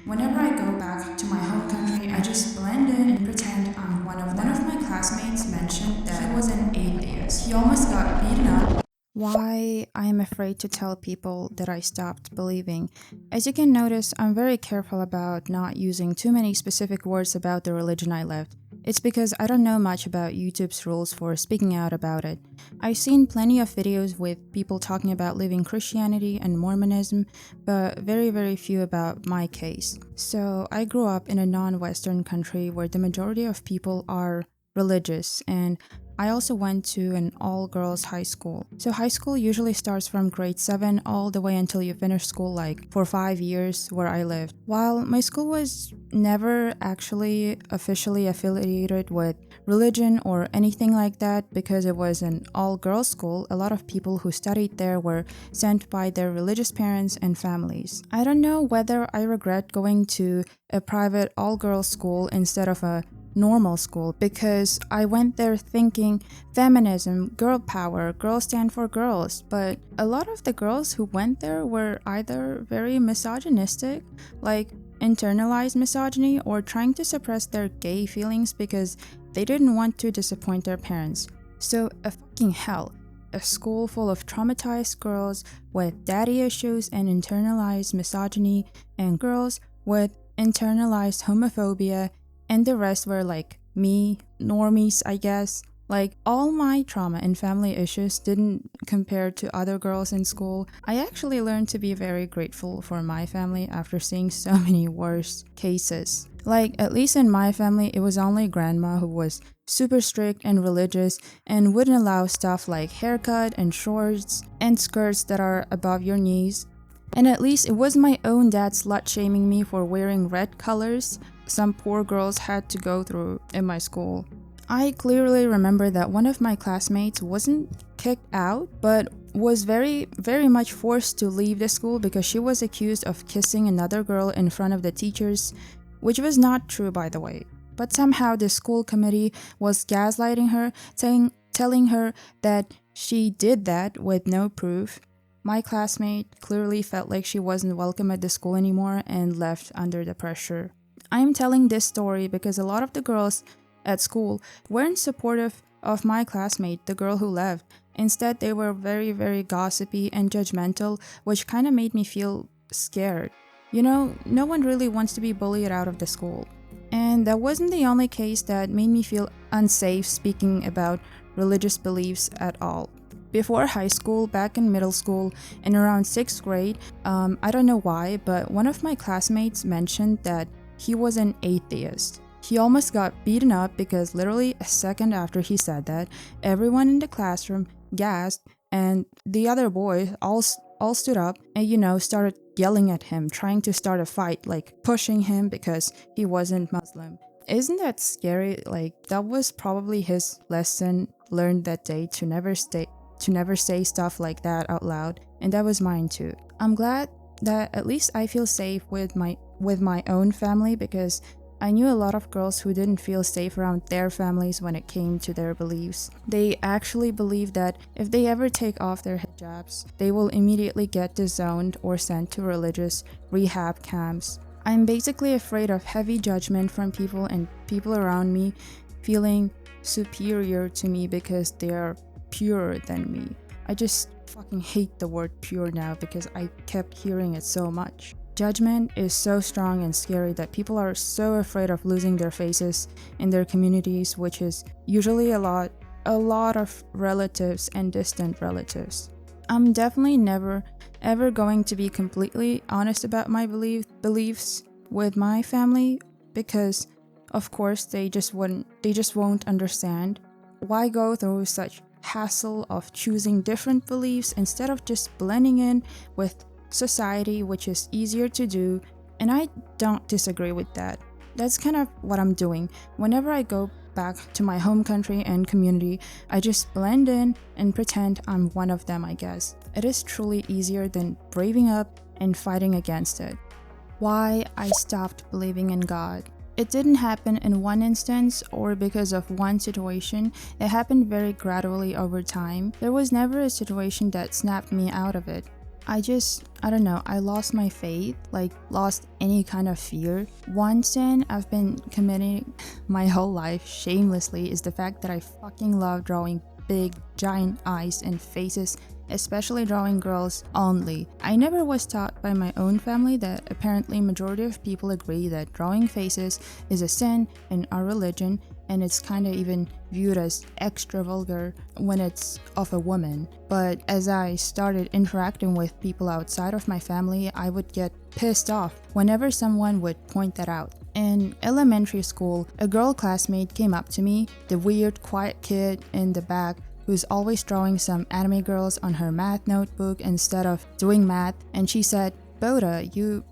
Whenever I go back to my home country, I just blend in and pretend I'm one of them. One of my classmates mentioned that he was an atheist. He almost got beaten up. Why I am afraid to tell people that I stopped believing. As you can notice, I'm very careful about not using too many specific words about the religion I left. It's because I don't know much about YouTube's rules for speaking out about it. I've seen plenty of videos with people talking about leaving Christianity and Mormonism, but very few about my case. So I grew up in a non-Western country where the majority of people are religious, and I also went to an all-girls high school. So high school usually starts from grade 7 all the way until you finish school, like for 5 years where I lived. While my school was never actually officially affiliated with religion or anything like that because it was an all-girls school, a lot of people who studied there were sent by their religious parents and families. I don't know whether I regret going to a private all-girls school instead of a normal school because I went there thinking feminism, girl power, girls stand for girls, but a lot of the girls who went there were either very misogynistic, like internalized misogyny, or trying to suppress their gay feelings because they didn't want to disappoint their parents. So a fucking hell. A school full of traumatized girls with daddy issues and internalized misogyny, and girls with internalized homophobia, and the rest were like me, normies, I guess. Like, all my trauma and family issues didn't compare to other girls in school. I actually learned to be very grateful for my family after seeing so many worse cases. Like, at least in my family, it was only grandma who was super strict and religious and wouldn't allow stuff like haircut and shorts and skirts that are above your knees. And at least it was my own dad slut-shaming me for wearing red colors some poor girls had to go through in my school. I clearly remember that one of my classmates wasn't kicked out, but was very much forced to leave the school because she was accused of kissing another girl in front of the teachers, which was not true, by the way. But somehow the school committee was gaslighting her, telling her that she did that with no proof. My classmate clearly felt like she wasn't welcome at the school anymore and left under the pressure. I'm telling this story because a lot of the girls at school weren't supportive of my classmate, the girl who left. Instead, they were very gossipy and judgmental, which kind of made me feel scared. You know, no one really wants to be bullied out of the school. And that wasn't the only case that made me feel unsafe speaking about religious beliefs at all. Before high school, back in middle school, and around 6th grade, I don't know why, but one of my classmates mentioned that he was an atheist. He almost got beaten up because literally a second after he said that, everyone in the classroom gasped and the other boys all stood up and started yelling at him, trying to start a fight, like pushing him because he wasn't Muslim. Isn't that scary? Like, that was probably his lesson learned that day, to never say stuff like that out loud, and that was mine too. I'm glad that at least I feel safe with my own family because I knew a lot of girls who didn't feel safe around their families when it came to their beliefs. They actually believe that if they ever take off their hijabs, they will immediately get disowned or sent to religious rehab camps. I'm basically afraid of heavy judgment from people and people around me feeling superior to me because they are purer than me. I just fucking hate the word pure now because I kept hearing it so much. Judgment is so strong and scary that people are so afraid of losing their faces in their communities, which is usually a lot of relatives and distant relatives. I'm definitely never ever going to be completely honest about my beliefs with my family because of course they just won't understand. Why go through such hassle of choosing different beliefs instead of just blending in with society, which is easier to do, and I don't disagree with that. That's kind of what I'm doing. Whenever I go back to my home country and community, I just blend in and pretend I'm one of them, I guess. It is truly easier than braving up and fighting against it. Why I stopped believing in God. It didn't happen in one instance or because of one situation. It happened very gradually over time. There was never a situation that snapped me out of it. I don't know, I lost my faith, like lost any kind of fear. One sin I've been committing my whole life shamelessly is the fact that I fucking love drawing big, giant eyes and faces, especially drawing girls only. I never was taught by my own family that apparently majority of people agree that drawing faces is a sin in our religion, and it's kind of even viewed as extra vulgar when it's of a woman. But as I started interacting with people outside of my family, I would get pissed off whenever someone would point that out. In elementary school, a girl classmate came up to me, the weird, quiet kid in the back who's always drawing some anime girls on her math notebook instead of doing math, and she said, "Bota, you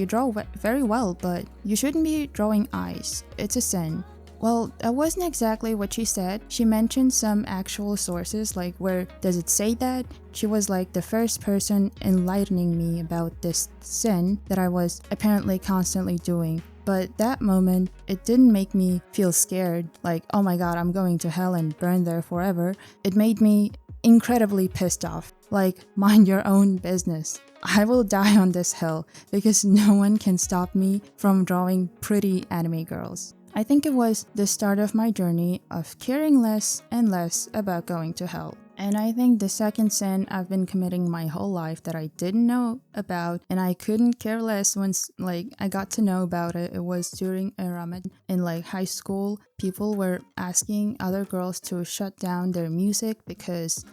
draw very well, but you shouldn't be drawing eyes. It's a sin." Well, that wasn't exactly what she said. She mentioned some actual sources, like where does it say that? She was like the first person enlightening me about this sin that I was apparently constantly doing. But that moment, it didn't make me feel scared, like, oh my god, I'm going to hell and burn there forever. It made me incredibly pissed off, like, mind your own business. I will die on this hill because no one can stop me from drawing pretty anime girls. I think it was the start of my journey of caring less and less about going to hell. And I think the second sin I've been committing my whole life that I didn't know about and I couldn't care less once I got to know about it, it was during a Ramadan in high school. People were asking other girls to shut down their music because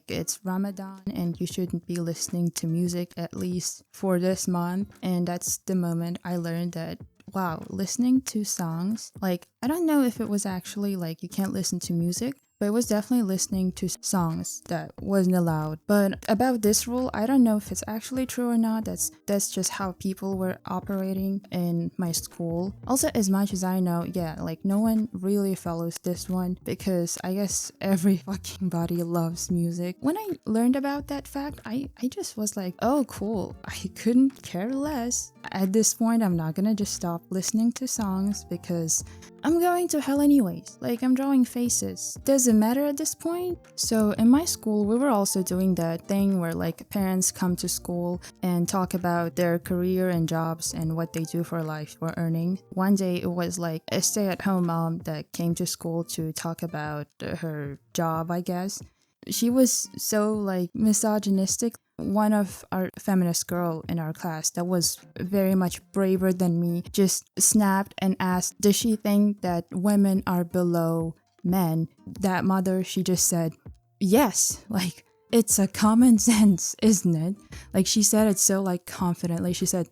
it's Ramadan and you shouldn't be listening to music at least for this month. And that's the moment I learned that wow, listening to songs, I don't know if it was actually you can't listen to music, but it was definitely listening to songs that wasn't allowed. But about this rule, I don't know if it's actually true or not. That's just how people were operating in my school. Also, as much as I know, yeah, no one really follows this one because I guess every fucking body loves music. When I learned about that fact, I just was like, oh cool, I couldn't care less. At this point, I'm not gonna just stop listening to songs because I'm going to hell anyways. I'm drawing faces. Does it matter at this point? So in my school, we were also doing that thing where parents come to school and talk about their career and jobs and what they do for life for earning. One day it was a stay-at-home mom that came to school to talk about her job, I guess. She was so misogynistic. One of our feminist girl in our class that was very much braver than me just snapped and asked, does she think that women are below men? That mother, she just said, yes, it's a common sense, isn't it? She said it so confidently. She said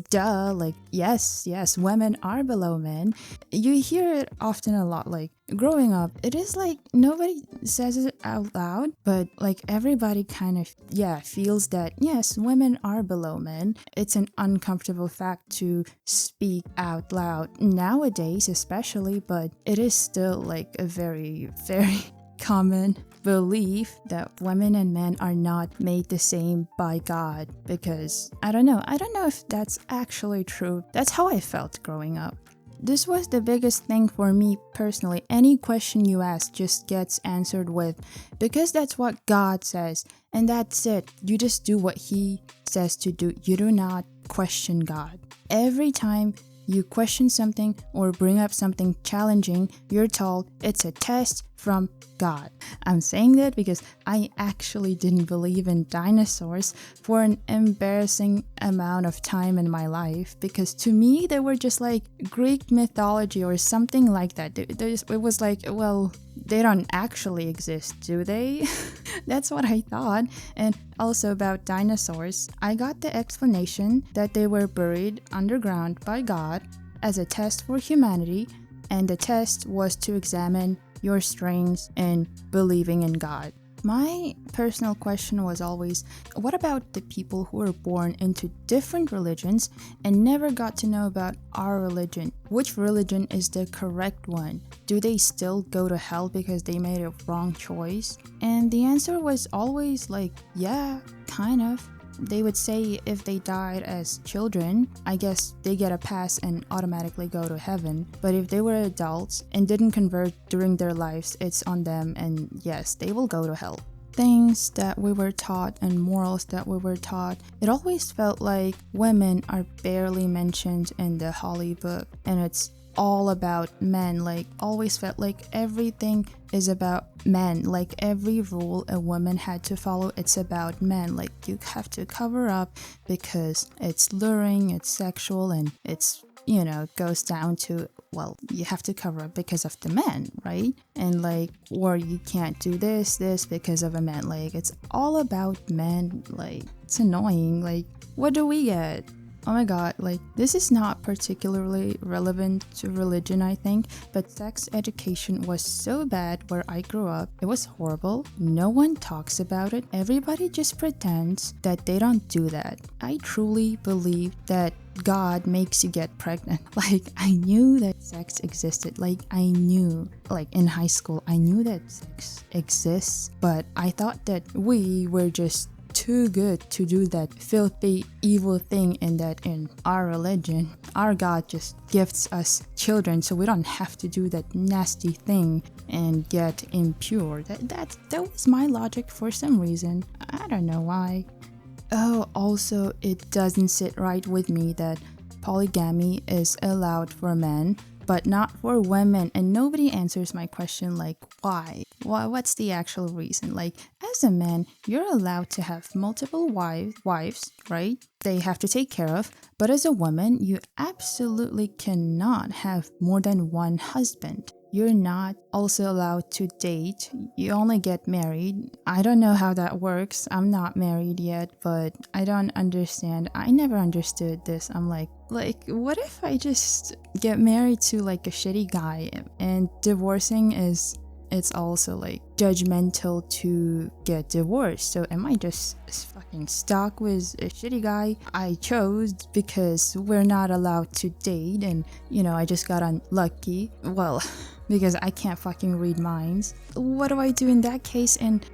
duh, yes, women are below men. You hear it often a lot, growing up, it is nobody says it out loud, but everybody kind of, feels that yes, women are below men. It's an uncomfortable fact to speak out loud nowadays, especially, but it is still a very, very common belief that women and men are not made the same by God, because I don't know if that's actually true. That's how I felt growing up. This was the biggest thing for me personally. Any question you ask just gets answered with, because that's what God says, and that's it. You just do what He says to do. You do not question God. Every time you question something or bring up something challenging, you're told it's a test from God. I'm saying that because I actually didn't believe in dinosaurs for an embarrassing amount of time in my life, because to me they were just Greek mythology or something like that. It was well, they don't actually exist, do they? That's what I thought. And also about dinosaurs, I got the explanation that they were buried underground by God as a test for humanity, and the test was to examine your strengths in believing in God. My personal question was always, what about the people who were born into different religions and never got to know about our religion? Which religion is the correct one? Do they still go to hell because they made a wrong choice? And the answer was always yeah, kind of. They would say if they died as children, I guess they get a pass and automatically go to heaven. But if they were adults and didn't convert during their lives, it's on them, and yes, they will go to hell. things that we were taught and morals that we were taught, it always felt like women are barely mentioned in the Holy Book, and it's all about men. Like, always felt like everything is about men. Like, every rule a woman had to follow, it's about men. Like, you have to cover up because it's luring, it's sexual, and it's, goes down to, well, you have to cover up because of the men, right? And like, or you can't do this because of a man. Like, it's all about men. Like, it's annoying. Like, what do we get? Oh my god, like, this is not particularly relevant to religion, I think, but sex education was so bad where I grew up. It was horrible. No one talks about it. Everybody just pretends that they don't do that. I truly believe that God makes you get pregnant. Like, I knew that sex existed. Like, I knew, like, in high school, I knew that sex exists, but I thought that we were just too good to do that filthy, evil thing, and that in our religion, our God just gifts us children, so we don't have to do that nasty thing and get impure. That was my logic for some reason. I don't know why. Oh, also, it doesn't sit right with me that polygamy is allowed for men, but not for women, and nobody answers my question, like, why? What's the actual reason? Like, as a man, you're allowed to have multiple wives, right? They have to take care of, but as a woman, you absolutely cannot have more than one husband. You're not also allowed to date. You only get married. I don't know how that works. I'm not married yet, but I don't understand. I never understood this. I'm like, what if I just get married to like a shitty guy, and divorcing it's also like judgmental to get divorced. So am I just fucking stuck with a shitty guy I chose because we're not allowed to date, and I just got unlucky? Well, because I can't fucking read minds. What do I do in that case? And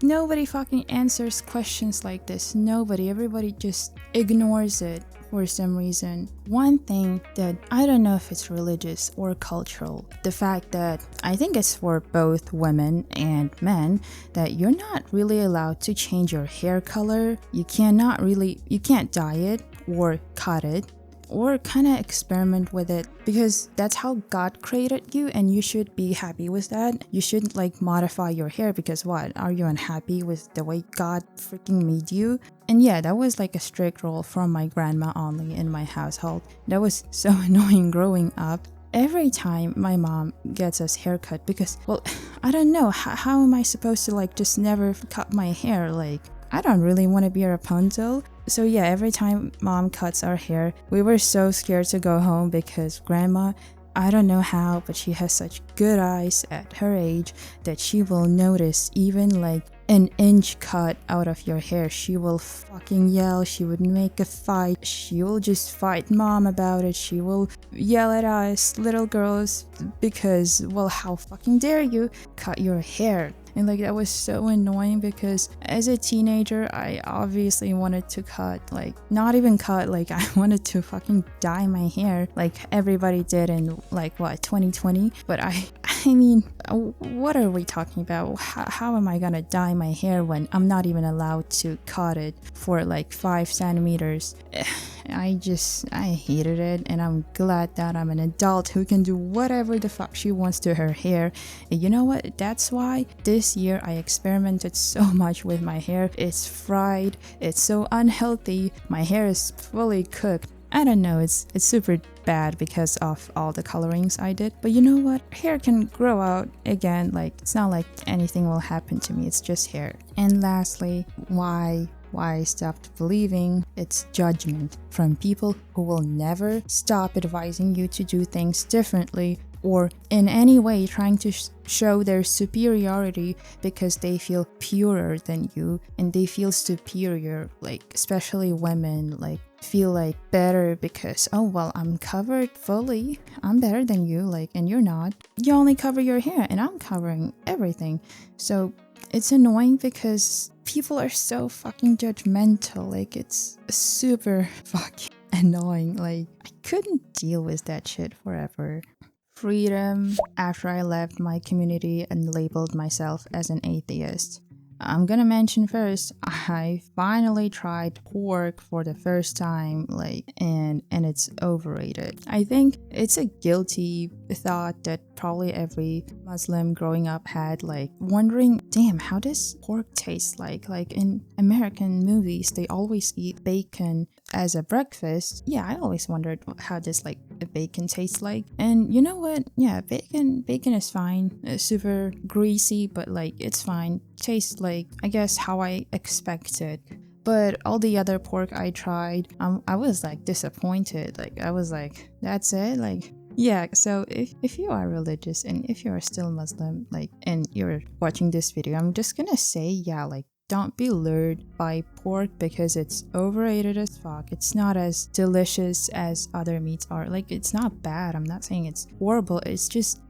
nobody fucking answers questions like this. Nobody. Everybody just ignores it for some reason. One thing that I don't know if it's religious or cultural, the fact that I think it's for both women and men, that you're not really allowed to change your hair color. You can't dye it or cut it or kind of experiment with it, because that's how God created you, and you should be happy with that. You shouldn't like modify your hair because what? Are you unhappy with the way God freaking made you? And yeah, that was like a strict rule from my grandma only in my household. That was so annoying growing up. Every time my mom gets us haircut, because, well, I don't know, how am I supposed to like just never cut my hair? Like, I don't really want to be a Rapunzel. So yeah, every time mom cuts our hair, we were so scared to go home because grandma, I don't know how, but she has such good eyes at her age that she will notice even like an inch cut out of your hair. She will fucking yell. She would make a fight. She will just fight mom about it. She will yell at us little girls because, well, how fucking dare you cut your hair? And like, that was so annoying because as a teenager, I obviously wanted to cut, like, not even cut, like, I wanted to fucking dye my hair like everybody did in like, what, 2020? But I mean, what are we talking about? How am I gonna dye my hair when I'm not even allowed to cut it for like 5 centimeters? I hated it, and I'm glad that I'm an adult who can do whatever the fuck she wants to her hair. And you know what? That's why this year I experimented so much with my hair. It's fried, it's so unhealthy, my hair is fully cooked. I don't know, it's super bad because of all the colorings I did. But you know what? Hair can grow out again. Like, it's not like anything will happen to me. It's just hair. And lastly, why I stopped believing, it's judgment from people who will never stop advising you to do things differently or in any way trying to show their superiority because they feel purer than you and they feel superior. Like, especially women, like, feel like better because, oh well, I'm covered fully, I'm better than you, like, and you're not. You only cover your hair and I'm covering everything. So it's annoying because people are so fucking judgmental. Like, it's super fucking annoying. Like, I couldn't deal with that shit forever. Freedom after I left my community and labeled myself as an atheist. I'm gonna mention first, I finally tried pork for the first time, and it's overrated. I think it's a guilty thought that probably every Muslim growing up had, wondering, damn, how does pork taste like? Like in American movies, they always eat bacon as a breakfast. Yeah, I always wondered how does bacon tastes like. And you know what? Yeah, bacon is fine. It's super greasy, but it's fine. Tastes I guess how I expected. But all the other pork I tried, I was disappointed. I was that's it. Yeah, so if you are religious and if you are still Muslim, and you're watching this video, I'm just gonna say, yeah, don't be lured by pork because it's overrated as fuck. It's not as delicious as other meats are. It's not bad. I'm not saying it's horrible. It's just,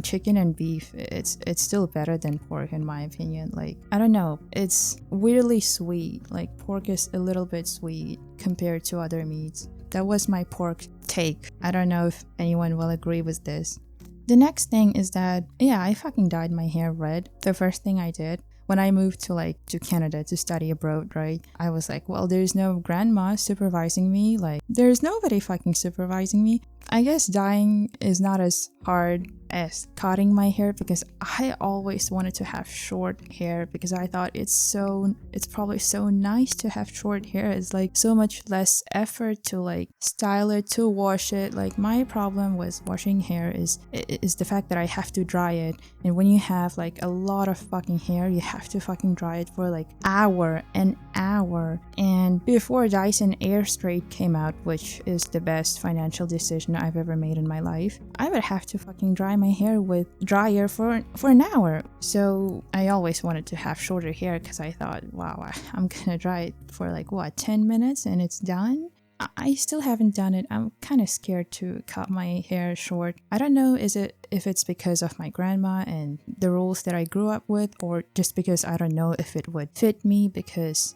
chicken and beef, it's still better than pork in my opinion. I don't know. It's weirdly sweet. Pork is a little bit sweet compared to other meats. That was my pork take. I don't know if anyone will agree with this. The next thing is that, yeah, I fucking dyed my hair red. The first thing I did when I moved to Canada to study abroad, right? I was well, there's no grandma supervising me. There's nobody fucking supervising me. I guess dyeing is not as hard as cutting my hair because I always wanted to have short hair because I thought it's probably so nice to have short hair. It's so much less effort to style it, to wash it. My problem with washing hair is the fact that I have to dry it, and when you have a lot of fucking hair, you have to fucking dry it for an hour. And before Dyson Air Straight came out, which is the best financial decision I've ever made in my life, I would have to fucking dry my hair with dryer for an hour. So I always wanted to have shorter hair because I thought, wow, I'm gonna dry it for 10 minutes and it's done. I still haven't done it. I'm kind of scared to cut my hair short. I don't know if it's because of my grandma and the rules that I grew up with, or just because I don't know if it would fit me, because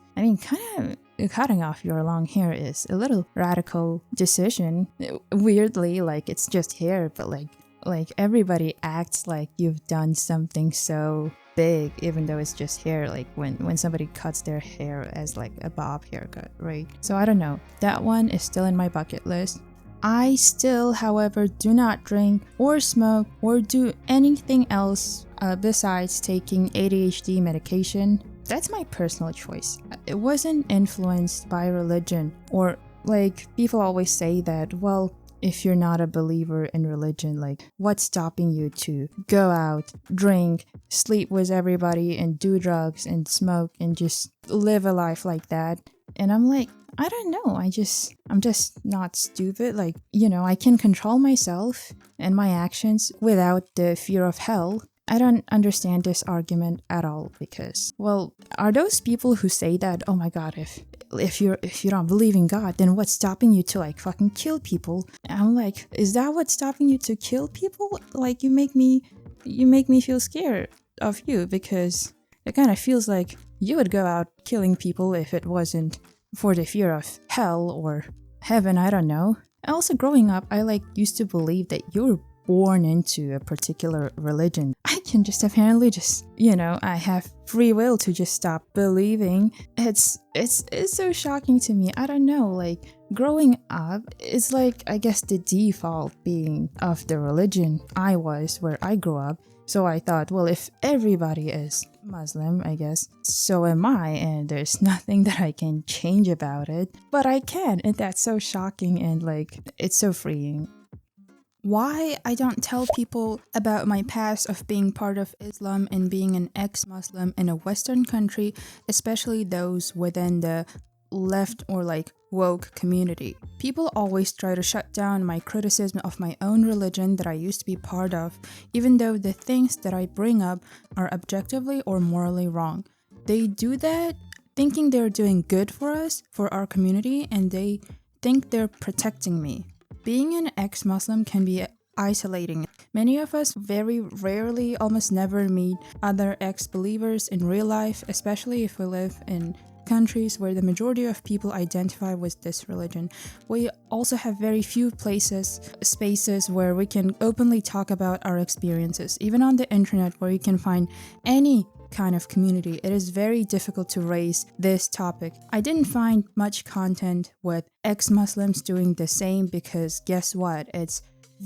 cutting off your long hair is a little radical decision. Weirdly, it's just hair, but everybody acts like you've done something so big, even though it's just hair. When somebody cuts their hair as a bob haircut, right? So I don't know. That one is still in my bucket list. I still, however, do not drink or smoke or do anything else besides taking ADHD medication. That's my personal choice. It wasn't influenced by religion, or people always say that, well, if you're not a believer in religion, what's stopping you to go out, drink, sleep with everybody, and do drugs and smoke and just live a life like that? And I'm I don't know. I'm just not stupid. I can control myself and my actions without the fear of hell. I don't understand this argument at all because, well, are those people who say that, oh my god, if you don't believe in God, then what's stopping you to fucking kill people? And I'm is that what's stopping you to kill people? You make me feel scared of you, because it kind of feels like you would go out killing people if it wasn't for the fear of hell or heaven. I don't know. Also, growing up, I used to believe that you're born into a particular religion. I can just apparently I have free will to just stop believing. It's so shocking to me. I don't know, growing up is I guess the default being of the religion I was where I grew up. So I thought, well, if everybody is Muslim, I guess, so am I, and there's nothing that I can change about it. But I can, and that's so shocking, and it's so freeing. Why I don't tell people about my past of being part of Islam and being an ex-Muslim in a Western country, especially those within the left or woke community. People always try to shut down my criticism of my own religion that I used to be part of, even though the things that I bring up are objectively or morally wrong. They do that thinking they're doing good for us, for our community, and they think they're protecting me. Being an ex-Muslim can be isolating. Many of us very rarely, almost never meet other ex-believers in real life, especially if we live in countries where the majority of people identify with this religion. We also have very few spaces where we can openly talk about our experiences, even on the internet, where you can find any kind of community, it is very difficult to raise this topic. I didn't find much content with ex-Muslims doing the same because guess what? It's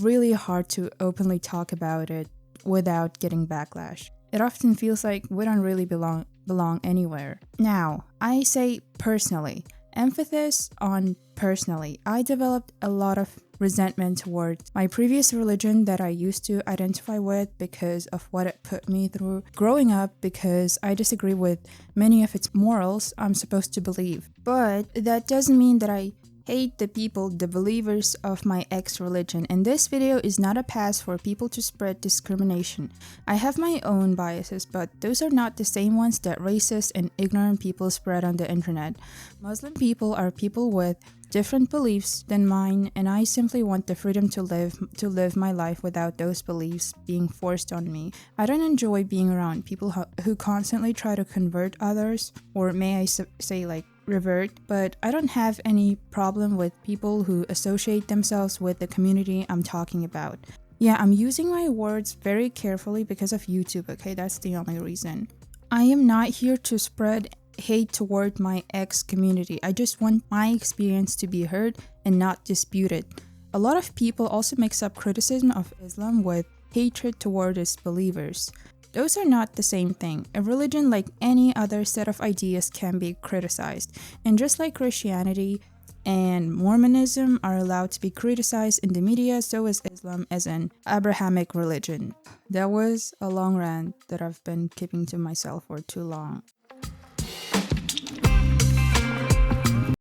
really hard to openly talk about it without getting backlash. It often feels like we don't really belong anywhere. Now, I say personally, emphasis on personally. I developed a lot of resentment towards my previous religion that I used to identify with because of what it put me through growing up, because I disagree with many of its morals I'm supposed to believe. But that doesn't mean that I hate the people, the believers of my ex-religion, and this video is not a pass for people to spread discrimination. I have my own biases, but those are not the same ones that racist and ignorant people spread on the internet. Muslim people are people with different beliefs than mine, and I simply want the freedom to live my life without those beliefs being forced on me. I don't enjoy being around people who constantly try to convert others, or may I say like revert, but I don't have any problem with people who associate themselves with the community I'm talking about. Yeah, I'm using my words very carefully because of YouTube, okay? That's the only reason. I am not here to spread hate toward my ex community. I just want my experience to be heard and not disputed. A lot of people also mix up criticism of Islam with hatred toward its believers. Those are not the same thing. A religion, like any other set of ideas, can be criticized. And just like Christianity and Mormonism are allowed to be criticized in the media, so is Islam as an Abrahamic religion. That was a long rant that I've been keeping to myself for too long.